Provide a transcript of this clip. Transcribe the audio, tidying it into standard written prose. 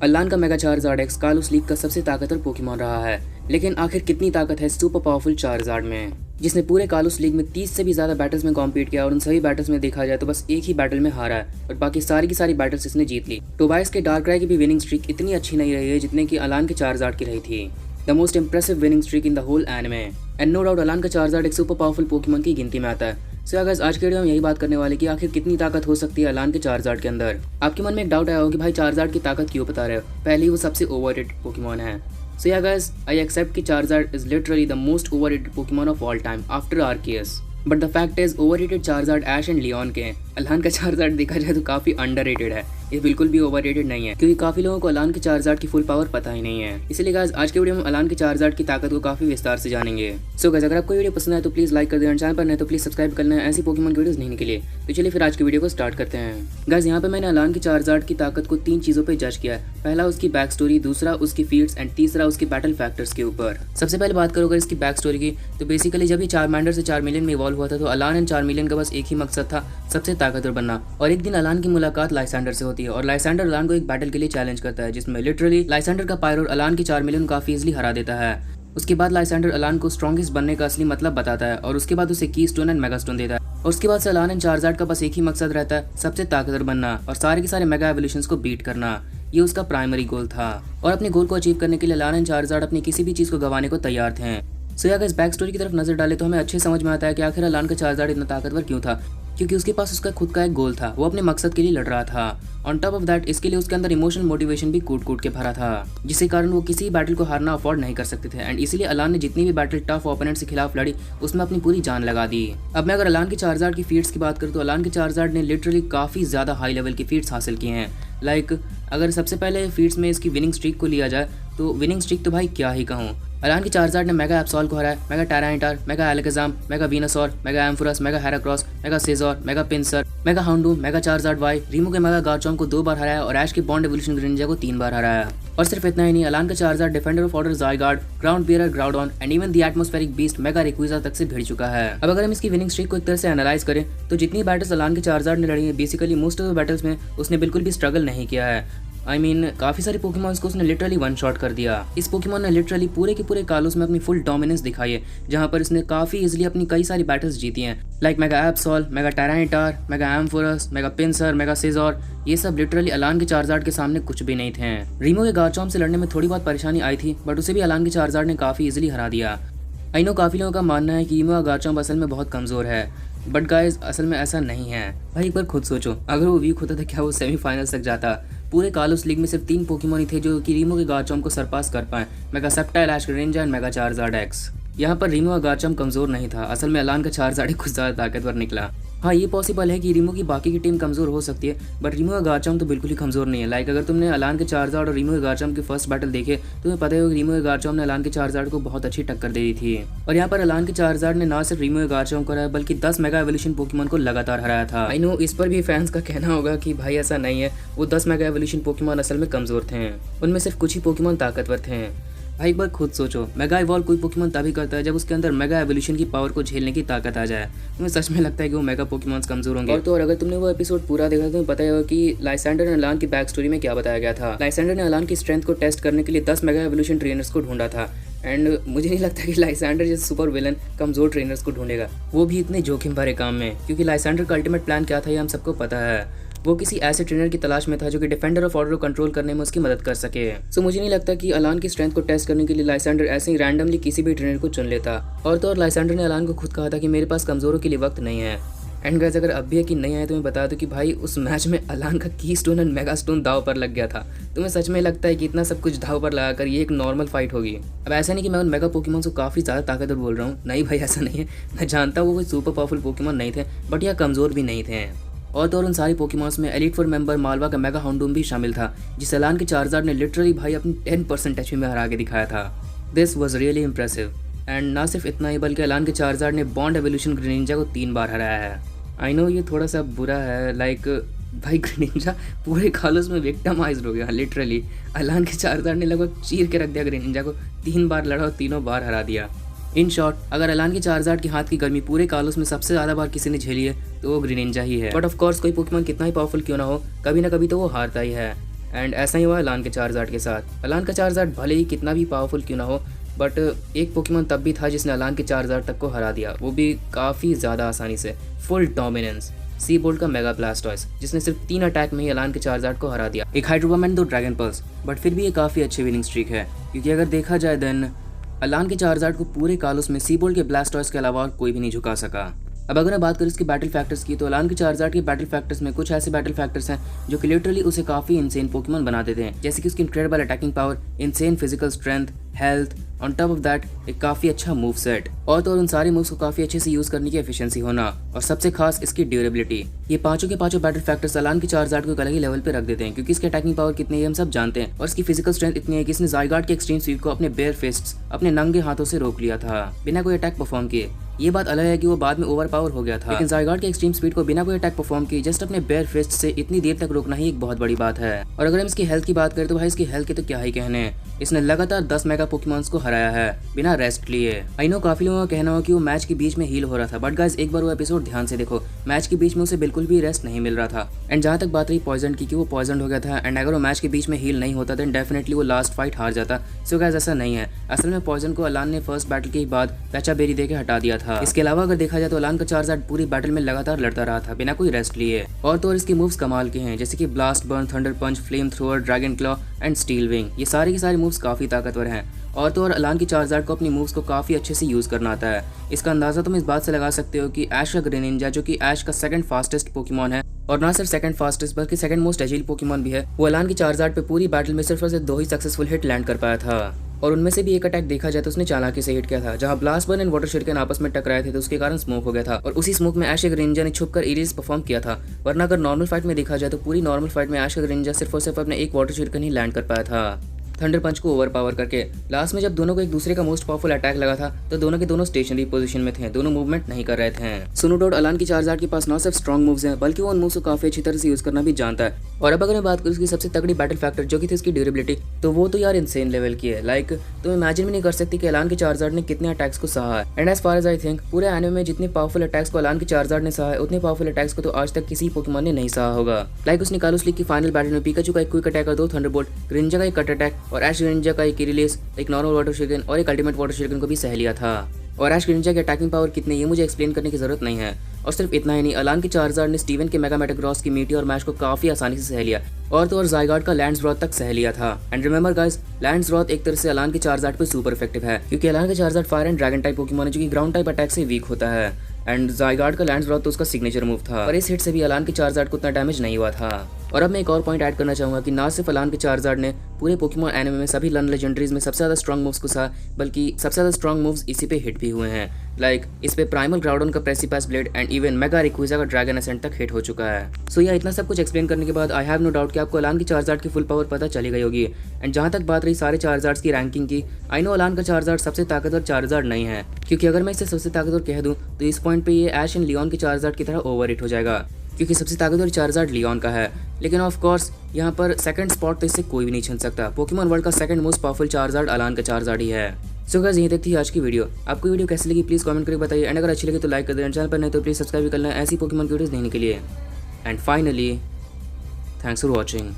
अलान का mega Charizard x Kalus league का सबसे ताकतवर पोकेमॉन रहा है, लेकिन आखिर कितनी ताकत है सुपर पावरफुल चार्जार्ड में, जिसने पूरे कालूस लीग में 30 से भी ज्यादा बैटल्स में कॉम्पीट किया और उन सभी बैटल्स में देखा जाए तो बस एक ही बैटल में हारा है और बाकी सारी की सारी बैटल्स इसने जीत ली। टोबाइस के डार्कराई की भी विनिंग स्ट्रीक इतनी अच्छी नहीं रही है जितने की अलान के चार्जार्ड की रही थी। The most impressive winning streak in the whole anime and no doubt Alain का चार्जार्ड एक सुपर पावरफुल पोकेमॉन की गिनती में आता है। सो गाइस, आज के वीडियो में यही बात करने वाले कि आखिर कितनी ताकत हो सकती है अलान के चार्जार्ड के अंदर। आपके मन में एक डाउट आया होगा कि भाई चार्जार्ड की ताकत क्यों बता रहे हो, पहले ही वो सबसे ओवररेटेड पोकेमॉन है। So ya guys, I accept कि Charizard is literally the most overrated Pokemon of all time after Arceus, but the fact is overrated Charizard Ash and Leon के हैं। अलान का चार्जार्ड देखा जाए तो काफी अंडररेटेड है, ये बिल्कुल भी ओवररेटेड नहीं है, क्योंकि काफी लोगों को अलान के चार्जार्ड की फुल पावर पता ही नहीं है। इसलिए गाइस, आज के वीडियो में अलान के चार्जार्ड की ताकत को काफी विस्तार से जानेंगे। सो गाइस, अगर आपको वीडियो पसंद आए तो प्लीज लाइक कर देना, चैनल पर नहीं तो प्लीज सब्सक्राइब करना है ऐसी पोकेमॉन वीडियोस देखने के लिए। तो चलिए फिर आज की वीडियो को स्टार्ट करते हैं। गाइस, यहाँ पे मैंने अलान के चार्जार्ड की ताकत को 3 चीजों पे जज किया है। पहला उसकी बैक स्टोरी, दूसरा उसकी फीट्स एंड तीसरा उसकी बैटल फैक्टर्स के ऊपर। सबसे पहले बात करो अगर इसकी बैक स्टोरी की, तो बेसिकली जब ये चारमैंडर से चारमिलियन में इवॉल्व हुआ था तो अलान एंड चारमिलियन का बस एक ही मकसद था, सबसे ताकतवर बनना। और एक दिन अलान की मुलाकात लाइसेंडर से होती है और लाइसेंडर अलान को एक बैटल के लिए चैलेंज करता है, जिसमें लिटरली लाइसेंडर का पायरोर अलान की चारमिलियन काफी इजीली हरा देता है। उसके बाद लाइसेंडर अलान को स्ट्रॉन्गेस्ट बनने का असली मतलब बताता है और उसके बाद उसे की स्टोन एंड मेगा स्टोन देता है। और उसके बाद से अलान एंड चार्जार्ड का बस एक ही मकसद रहता है, सबसे ताकतवर बनना और सारे के सारे मेगा एवोल्यूशंस को बीट करना। ये उसका प्राइमरी गोल था और अपने गोल को अचीव करने के लिए अलान एंड चार्जार्ड अपनी किसी भी चीज को गंवाने को तैयार थे। सो अगर इस बैक स्टोरी की तरफ नजर डाले तो हमें अच्छे समझ में आता है कि आखिर अलान का चार्जार्ड इतना ताकतवर क्यों था, क्योंकि उसके पास उसका खुद का एक गोल था, वो अपने मकसद के लिए लड़ रहा था। ऑन टॉप ऑफ दैट, इसके लिए उसके अंदर इमोशनल मोटिवेशन भी कूट कूट के भरा था, जिसके कारण वो किसी बैटल को हारना अफोर्ड नहीं कर सकते थे। एंड इसीलिए अलान ने जितनी भी बैटल टफ ओपोनेंट के खिलाफ लड़ी उसमें अपनी पूरी जान लगा दी। अब मैं अगर अलान के चार्जार्ड की फीट्स की बात करूँ तो अलान के चार्जार्ड ने लिटरली काफी ज्यादा हाई लेवल की फीट्स हासिल किए हैं। लाइक अगर सबसे पहले फीट्स में इसकी विनिंग स्ट्रीक को लिया जाए तो विनिंग स्ट्रीक तो भाई क्या ही कहूँ। अलान के चार्जार्ड ने मेगा एप्सॉल को हराया, Mega Tyranitar, Mega Alakazam, Mega Venusaur, Mega Ampharos, Mega Heracross, Mega Scizor, Mega Pinsir, Mega Houndoom, Mega Charizard Y, रीमो के मेगा गार्चॉम्प को 2 बार हराया और ऐश के बॉन्ड एवोल्यूशन ग्रेनिंजा को 3 बार हराया। और सिर्फ इतना ही नहीं, अलान का Charizard defender of order Zygarde, ground bearer Groudon and even the atmospheric beast mega Rayquaza तक से भिड़ चुका है। अब अगर हम इसकी विनिंग स्ट्रीक को एक तरह से एनालाइज करें तो जितनी बैटल्स अलान के चार्जार्ड ने लड़ी है, basically most of the battles में उसने बिल्कुल भी स्ट्रगल नहीं किया है। काफी सारे पोकेमॉन्स को उसने लिटरली वन शॉट कर दिया। इस पोकेमॉन ने लिटरली पूरे के पूरे कालोस में अपनी फुल डोमिनेंस दिखाई है, जहां पर इसने काफी इजीली अपनी कई सारी बैटल्स जीती हैं। Like mega Absol, mega Tyranitar, mega Ampharos, mega Pinsir, mega Scizor, ये सब लिटरली अलान के चार्जार्ड के सामने कुछ भी नहीं थे। रीमो के गार्चॉम्प से लड़ने में थोड़ी बहुत परेशानी आई थी, बट उसे भी अलान के चार्जार्ड ने काफी इजीली हरा दिया। आई नो काफी लोगों का मानना है कि रीमो का गार्चॉम्प असल में बहुत कमजोर है, बट गाइस असल में ऐसा नहीं है। भाई एक बार खुद सोचो, अगर वो वीक होता तो क्या वो सेमीफाइनल्स तक जाता। पूरे कालोस लीग में सिर्फ 3 पोकेमॉन ही थे जो कि रीमो के गार्चॉम्प को सरपास कर पाए, mega Sceptile, Ash Greninja and mega Charizard X. यहाँ पर रीमो का गार्चॉम्प कमजोर नहीं था, असल में अलान का चार्जार्ड कुछ ज्यादा ताकतवर निकला। हाँ, ये पॉसिबल है कि रीमो की बाकी की टीम कमजोर हो सकती है, बट रीमो का गार्चॉम्प तो बिल्कुल ही कमजोर नहीं है। लाइक अगर तुमने अलान के चार्जार्ड और रीमो के गार्चॉम्प के फर्स्ट बैटल देखे तो तुम्हें पता है कि रीमो के गार्चॉम्प ने अलान के चार्जार्ड को बहुत अच्छी टक्कर दे दी थी। और यहाँ पर अलान के चार्जार्ड ने ना सिर्फ रीमो के गार्चॉम्प को हराया बल्कि 10 मेगा एवोल्यूशन पोकेमॉन को लगातार हराया था। आई नो इस पर भी फैंस का कहना होगा कि भाई ऐसा नहीं है, वो 10 मेगा एवोल्यूशन पोकेमॉन असल में कमजोर थे, उनमें सिर्फ कुछ ही पोकेमॉन ताकतवर थे। भाई एक बार खुद सोचो, मेगा इवॉल्व कोई पोकेमॉन तभी करता है जब उसके अंदर मेगा एवोल्यूशन की पावर को झेलने की ताकत आ जाए। तुम्हें सच में लगता है कि वो मेगा पोकेमॉन्स कमजोर होंगे? और अगर तुमने वो एपिसोड पूरा देखा तो तुम्हें पता होगा कि लाइसेंडर ने अलान की बैक स्टोरी में क्या बताया गया था। लाइसेंडर ने अलान की स्ट्रेंथ को टेस्ट करने के लिए 10 मेगा एवोल्यूशन ट्रेनर्स को ढूंढा था। एंड मुझे नहीं लगता कि लाइसेंडर जैसे सुपर विलन कमजोर ट्रेनर्स को ढूंढेगा, वो भी इतने जोखिम भरे काम में, क्योंकि लाइसेंडर का अल्टीमेट प्लान क्या था ये हम सबको पता है। वो किसी ऐसे ट्रेनर की तलाश में था जो कि डिफेंडर ऑफ ऑर्डर को कंट्रोल करने में उसकी मदद कर सके। सो मुझे नहीं लगता कि अलान की स्ट्रेंथ को टेस्ट करने के लिए लाइसेंडर ऐसे ही रैंडमली किसी भी ट्रेनर को चुन लेता। और लाइसेंडर ने अलान को खुद कहा था कि मेरे पास कमजोरों के लिए वक्त नहीं है। एंड गाइस, अगर अब भी यकीन नहीं आया तो मैं बता दूं कि भाई उस मैच में अलान का की स्टोन एंड मेगा स्टोन दाव पर लग गया था। तुम्हें सच में लगता है कि इतना सब कुछ दाव पर लगाकर ये एक नॉर्मल फाइट होगी? अब ऐसा नहीं कि मैं उन मेगा पोकेमॉन को काफी ज्यादा ताकतवर बोल रहा हूँ, नहीं भाई ऐसा नहीं है। मैं जानता हूँ वो कोई सुपर पावरफुल पोकेमॉन नहीं थे, बट यह कमजोर भी नहीं थे। और उन सारी पोकेमॉन्स में एलीट 4 मेंबर मालवा का मेगा हाउंडूम भी शामिल था, जिसे अलान के चार्जार्ड ने लिटरली भाई अपनी 10% एचपी में हरा के दिखाया था। This was really impressive. And ना सिर्फ इतना ही बल्कि अलान के चार्जार्ड ने बॉन्ड एवोल्यूशन ग्रेनिंजा को 3 बार हराया है। आई नो ये थोड़ा सा बुरा है, लाइक भाई ग्रेनिंजा पूरे कालोस में विक्टिमाइज्ड हो गया लिटरली। अलान के चार्जार्ड ने लगभग चीर के रख दिया ग्रेनिंजा को, 3 बार लड़ा और तीनों बार हरा दिया। इन शॉर्ट, अगर अलान के चार्जार्ड के हाथ की गर्मी पूरे कालोस में सबसे ज्यादा बार किसी ने झेली है तो वो ग्रेनिंजा ही है। बट ऑफ कोर्स कोई पोकेमॉन कितना ही पावरफुल क्यों ना हो, कभी ना कभी तो वो हारता ही है। एंड ऐसा ही हुआ अलान के चार्जार्ड के साथ। अलान का चार्जार्ड भले ही कितना भी पावरफुल क्यों ना हो, बट एक पोकेमॉन तब भी था जिसने अलान के चार्जार्ड तक को हरा दिया, वो भी काफ़ी ज़्यादा आसानी से, फुल डोमिनेंस। सी बोल्ट का मेगा ब्लास्टॉयस, जिसने सिर्फ 3 अटैक में ही अलान के चार्जार्ड को हरा दिया। एक हाइड्रोपामैन, 2 ड्रैगन पल्स, बट फिर भी ये काफ़ी अच्छी विनिंग स्ट्रीक है, क्योंकि अगर देखा जाए देन अलान के चार्जार्ड को पूरे कालोस में सी बोल्ट के ब्लास्टॉयस के अलावा और कोई भी नहीं झुका सका। अब अगर मैं बात करूँ इसके बैटल फैक्टर्स की, तो अलान के चार्जार्ड के बैटल फैक्टर्स में कुछ ऐसे बैटल फैक्टर्स हैं जो कि लिटरली उसे काफ़ी इंसेन पोकेमॉन बना देते हैं, जैसे कि उसकी incredible attacking power, insane physical strength, health, on top of that एक काफ़ी अच्छा मूव सेट, और तो और उन सारे मूव्स को काफ़ी अच्छे से यूज़ करने की एफिशिएंसी होना, और सबसे खास इसकी ड्यूरेबिलिटी। ये पांचों के पांचों बैटल फैक्टर्स अलान के चार्जार्ड को एक अलग ही लेवल पे रख देते हैं, क्योंकि इसकी अटैकिंग पावर कितनी है हम सब जानते हैं, और इसकी फिजिकल स्ट्रेंथ इतनी है कि इसने ज़ायगार्ड के एक्सट्रीम स्वीप को अपने बेयर फिस्ट्स, अपने नंगे हाथों से रोक लिया था बिना कोई अटैक परफॉर्म किए। ये बात अलग है कि वो बाद में ओवर पावर हो गया था, लेकिन ज़ायगार्ड के एक्सट्रीम स्पीड को बिना कोई अटैक परफॉर्म किए जस्ट अपने बेयर फिस्ट से इतनी देर तक रोकना ही एक बहुत बड़ी बात है। और अगर हम इसकी हेल्थ की बात करें तो भाई इसकी हेल्थ के तो क्या ही कहने, इसने लगातार 10 मेगा पोकेमॉन्स को हराया है बिना रेस्ट लिए। आई नो काफी लोगों का कहना हो कि वो मैच के बीच में हील हो रहा था, बट गाइस एक बार वो एपिसोड ध्यान से देखो, मैच के बीच में उसे बिल्कुल भी रेस्ट नहीं मिल रहा था। एंड जहाँ तक बात रही पॉइजन की कि वो पॉइजन हो गया था, एंड अगर वो मैच के बीच में हील नहीं होता देन डेफिनेटली वो लास्ट फाइट हार जाता। सो गाइस ऐसा नहीं है, असल में पॉइजन को अलान ने फर्स्ट बैटल के बाद पैचा बेरी देके हटा दिया था। इसके अलावा अगर देखा जाए तो अलान का चार्जार्ड पूरी बैटल में लगातार लड़ता रहा था बिना कोई रेस्ट लिए, और तो और इसके मूव्स कमाल के हैं, जैसे कि blast burn, thunder punch, flamethrower, dragon claw and steel wing. ये सारे के सारे मूव्स काफी ताकतवर हैं, और तो और अलान की चार्जार्ड को अपनी मूव्स को काफी अच्छे से यूज करना आता है। इसका अंदाजा तुम इस बात से लगा सकते हो कि ऐश का ग्रेनिंजा, जो कि ऐश का सेकंड फास्टेस्ट पोकेमॉन है, और ना सिर्फ सेकंड फास्टेस्ट बल्कि सेकंड मोस्ट एजिल पोकेमॉन भी है, वो अलान की चार्जार्ड पे पूरी बैटल में सिर्फ और सिर्फ 2 ही सक्सेसफुल हिट लैंड कर पाया था, और उनमें से भी एक अटैक देखा जाए तो उसने चालाकी से हिट किया था, जहां ब्लास्ट बर्न एंड वाटर शuriken आपस में टकराए थे तो उसके कारण स्मोक हो गया था, और उसी स्मोक में ऐश का ग्रेनिंजा ने छुपकर इरेज परफॉर्म किया था। वरना अगर नॉर्मल फाइट में देखा जाए तो पूरी नॉर्मल फाइट में ऐश का ग्रेनिंजा सिर्फ और सिर्फ अपने एक वाटर शuriken ही लैंड कर पाया था, थंडर पंच को ओवर पावर करके। लास्ट में जब दोनों को एक दूसरे का मोस्ट पावरफुल अटैक लगा था तो दोनों के दोनों स्टेशनरी पोजीशन में थे, दोनों मूवमेंट नहीं कर रहे थे। सुनोटोड अलान की चार्जार्ड के पास न सिर्फ स्ट्रॉन्ग मूव्स हैं बल्कि वो उन मूव्स को काफी अच्छी तरह से यूज करना भी जानता है। और अब अगर मैं बात करूँ उसकी सबसे तगड़ी बैटल फैक्टर जो कि थी उसकी ड्यूरेबिलिटी, तो वो तो यार इंसेन लेवल की है। लाइक तुम इमेजिन भी नहीं कर सकती कि अलान के चार्जार्ड ने कितने अटैक्स को सहा है। And as far as I think पूरे एनिमे में जितने पावरफुल अटैक्स को अलान के चार्जार्ड ने सहा है, उतने पावरफुल अटैक्स को तो आज तक किसी पोकेमॉन ने नहीं सहा होगा। लाइक उसने कालोस लीग की फाइनल बैटल में पिकाचू का एक क्विक अटैक और 2 थंडरबोल्ट, ग्रिंजा का एक कट अटैक और ऐश ग्रिंजा का एक रिलीज, एक नॉर्मल वाटर शuriken और एक अल्टीमेट वाटर शuriken को भी सह लिया था। और ऐश ग्रिंजा की अटैकिंग पावर कितनी है मुझे एक्सप्लेन करने की जरूरत नहीं है। और सिर्फ इतना ही नहीं, अलान के चार्जार्ड ने स्टीवन के मेगा मेटाग्रॉस की मीटी और मैश को काफी आसानी से सह लिया, और तो और ज़ायगार्ड का लैंड्सब्रॉथ तक सह लिया था। एंड रिमेंबर गाइस, लैंड्सब्रॉथ एक तरह से अलान के चार्जार्ड पे सुपर इफेक्टिव है, क्योंकि अलान के Charizard fire and dragon type Pokemon है जो कि ग्राउंड टाइप अटैक से वीक होता है, एंड ज़ायगार्ड का लैंड्सब्रॉथ तो उसका सिग्नेचर मूव था, और इस हिट से भी अलान के चार्जार्ड को उतना डैमेज नहीं हुआ था। और अब मैं एक और पॉइंट ऐड करना चाहूंगा कि ना सिर्फ अलान के चार्जार्ड ने पूरे पोकेमॉन एनिमे में सभी लन लेजेंडरीज में सबसे ज्यादा स्ट्रॉन्ग मूव्स को सहा, बल्कि सबसे ज्यादा स्ट्रॉन्ग मूव्स इसी पे हिट भी हुए हैं। लाइक इस पे प्राइमल ग्राउडन का प्रेसिपास ब्लेड एंड इवन मेगा रिक्विजा का ड्रैगन असेंट तक हिट हो चुका है। सो या इतना सब कुछ एक्सप्लेन करने के बाद आई हैव नो डाउट कि आपको अलान की चार्जार्ड की फुल पावर पता चली गई होगी। एंड जहां तक बात रही सारे चार्जार्ड्स की रैंकिंग की, आई नो अलान का चार्जार्ड सबसे ताकतवर चार्जार्ड नहीं है, क्योंकि अगर मैं इसे सबसे ताकतवर कह दूं तो इस पॉइंट पे ये ऐश एंड लियोन के चार्जार्ड की तरह ओवर हिट हो जाएगा, क्योंकि सबसे ताकतवर चार्जार्ड लियोन का है। लेकिन ऑफ कोर्स यहाँ पर सेकंड स्पॉट तो इससे कोई भी नहीं छीन सकता। पोकेमॉन वर्ल्ड का सेकंड मोस्ट पावरफुल चार्जार्ड अलान का चार्जार्ड ही है। सो गाइस यहीं तक थी आज की वीडियो। आपको वीडियो कैसी लगी प्लीज कमेंट करके बताइए, एंड अगर अच्छी लगी तो लाइक कर देना, चैनल पर नहीं तो प्लीज सब्सक्राइब भी करना ऐसी पोकेमॉन वीडियोस देखने के लिए। And finally thanks for watching.